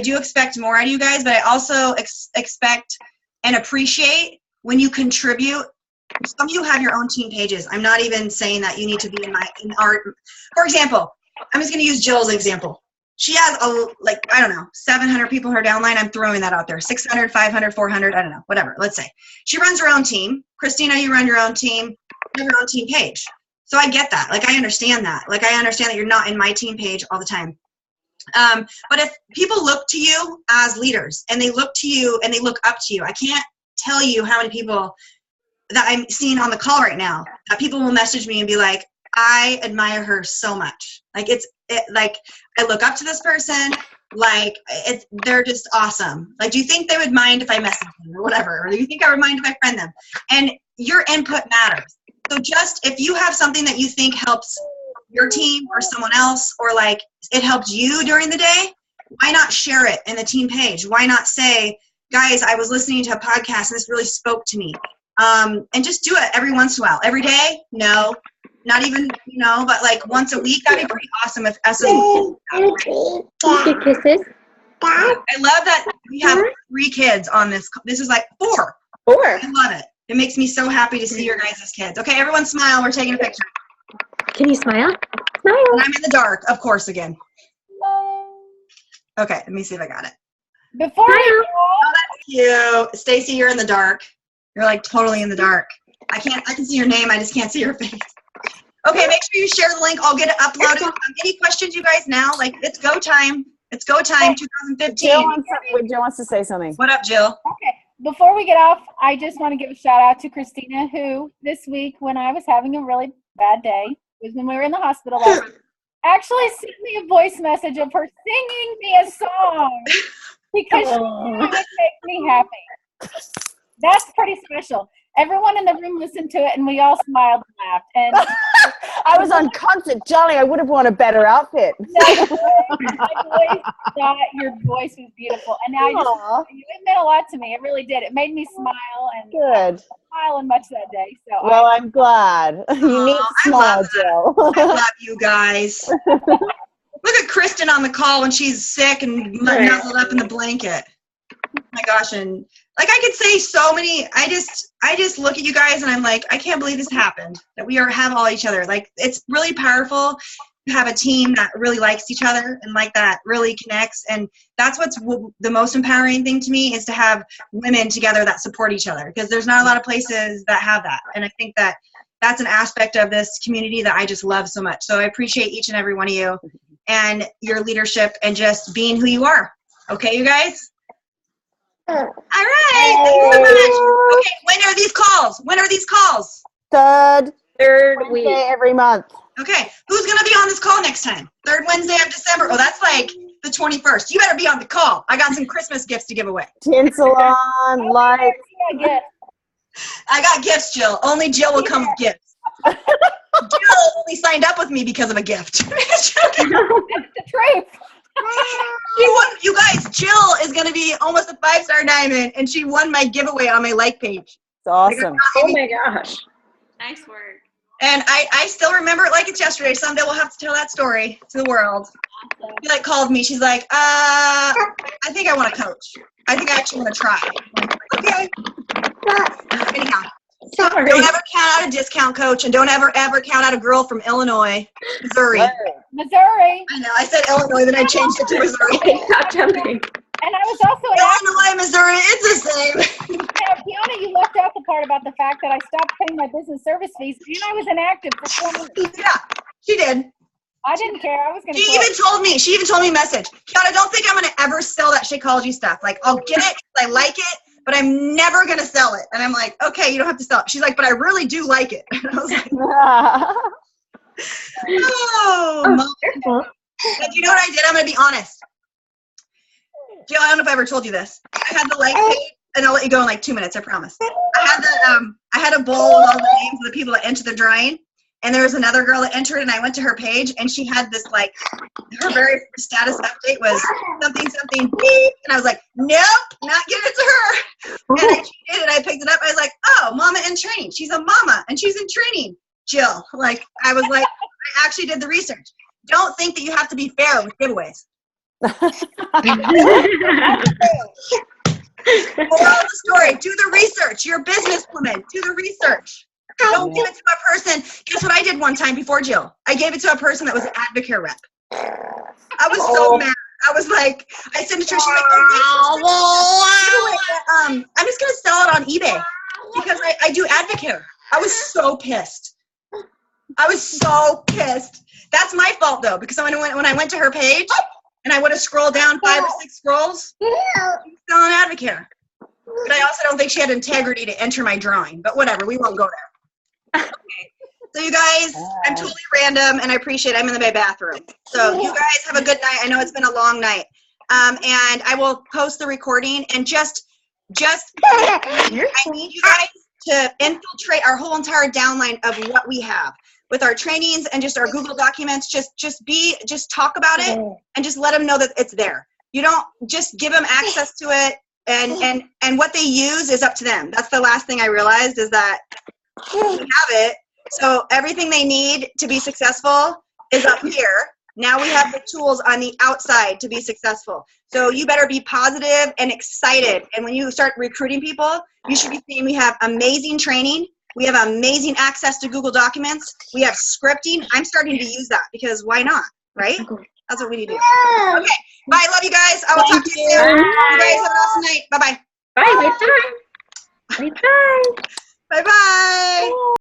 do expect more out of you guys, but I also expect and appreciate when you contribute. Some of you have your own team pages. I'm not even saying that you need to be in our, for example, I'm just going to use Jill's example. She has 700 people in her downline. I'm throwing that out there. 600, 500, 400, I don't know, whatever. Let's say she runs her own team. Christina, you run your own team. You have your own team page. So I get that. Like, I understand that. Like, I understand that you're not in my team page all the time. But if people look to you as leaders and they look to you and they look up to you, I can't tell you how many people that I'm seeing on the call right now that people will message me and be like, I admire her so much. Like, I look up to this person, like, they're just awesome. Like, do you think they would mind if I message them or whatever? Or do you think I would mind if I friend them? And your input matters. So just, if you have something that you think helps your team or someone else, or like it helped you during the day, why not share it in the team page? Why not say, guys, I was listening to a podcast and this really spoke to me. And just do it every once in a while. Every day? No. Not even, but like once a week, that'd be pretty awesome if us as Get kisses. I love that we have 3 kids on this. This is like 4. 4. I love it. It makes me so happy to see your guys' kids. Okay, everyone smile. We're taking a picture. Can you smile? And I'm in the dark, of course, again. Okay, let me see if I got it. Before we You, Stacy, you're in the dark. You're like totally in the dark. I can see your name. I just can't see your face. Okay, make sure you share the link. I'll get it uploaded. Any questions, you guys, now? Like, it's go time. It's go time, 2015. Jill wants to say something. What up, Jill? Okay. Before we get off, I just want to give a shout out to Christina, who this week, when I was having a really bad day, was when we were in the hospital, actually sent me a voice message of her singing me a song because she would make me happy. That's pretty special. Everyone in the room listened to it, and we all smiled and laughed. And I was on concert, Johnny. I would have worn a better outfit. I always thought your voice was beautiful, and it meant a lot to me. It really did. It made me smile and Good. smiling much that day. So Well, I'm glad. You need to I smile, love that. Jill. I love you guys. Look at Kristen on the call when she's sick and nuzzled up in the blanket. Oh my gosh, and like I could say so many. I just look at you guys and I'm like, I can't believe this happened. That we have all each other. Like, it's really powerful to have a team that really likes each other and like that really connects. And that's what's the most empowering thing to me, is to have women together that support each other, because there's not a lot of places that have that. And I think that that's an aspect of this community that I just love so much. So I appreciate each and every one of you and your leadership and just being who you are. Okay, you guys? All right. Thank you so much. Okay, when are these calls? When are these calls? Third week. Wednesday every month. Okay, who's going to be on this call next time? 3rd Wednesday of December. Oh, that's like the 21st. You better be on the call. I got some Christmas gifts to give away. Tinsel on, lights. yeah, I got gifts, Jill. Only Jill will come with gifts. Jill only signed up with me because of a gift. that's the truth. You guys, Jill is going to be almost a 5-star diamond, and she won my giveaway on my like page. It's awesome. Oh my gosh. Nice work. And I still remember it like it's yesterday. Someday we'll have to tell that story to the world. She like called me. She's like, I think I want to coach. I think I actually want to try. Okay. Anyhow, Sorry. don't ever count out a discount coach, and don't ever count out a girl from Illinois, Missouri. Missouri. I know. I said Illinois, then I changed it to Missouri. Stop jumping. And I was also an actor. Illinois, Missouri, it's the same. Now, Kiana, you left out the part about the fact that I stopped paying my business service fees, and I was inactive for 4 months. Yeah, she did. I didn't care. I was going to She even told me message, Kiana, don't think I'm going to ever sell that Shakeology stuff. Like, I'll get it 'cause I like it, but I'm never going to sell it. And I'm like, okay, you don't have to sell it. She's like, but I really do like it. And I was like, Mom. But you know what I did? I'm going to be honest. Jill, I don't know if I ever told you this. I had the like page, and I'll let you go in like 2 minutes, I promise. I had a bowl of all the names of the people that entered the drawing, and there was another girl that entered, and I went to her page, and she had this like, her very status update was something beep, and I was like, nope, not giving it to her. And I cheated, and I picked it up. I was like, oh, mama in training. She's a mama, and she's in training. Jill, like, I was like, I actually did the research. Don't think that you have to be fair with giveaways. Moral of the story, do the research. You're a businesswoman. Do the research. Don't give it to a person. Guess what I did one time before Jill? I gave it to a person that was an Advocare rep. I was so mad. I was like, I sent it to her. She's like, I'm just going to sell it on eBay because I do Advocare. I was so pissed. That's my fault, though, because when I went to her page, and I would have scrolled down 5 or 6 scrolls, still on Advocare. But I also don't think she had integrity to enter my drawing. But whatever, we won't go there. Okay. So you guys, I'm totally random, and I appreciate it. I'm in my bathroom. So you guys have a good night. I know it's been a long night. And I will post the recording. And just I need you guys to infiltrate our whole entire downline of what we have. With our trainings and just our Google documents, just talk about it and just let them know that it's there. You don't just give them access to it And what they use is up to them. That's the last thing I realized is that we have it. So everything they need to be successful is up here. Now we have the tools on the outside to be successful. So you better be positive and excited. And when you start recruiting people, you should be seeing we have amazing training. We have amazing access to Google Documents. We have scripting. I'm starting to use that because why not, right? That's what we need to do. Okay. Bye. Love you guys. I will talk to you soon. You guys have an awesome night. Bye-bye. Bye. Bye. Bye. Bye. Bye-bye.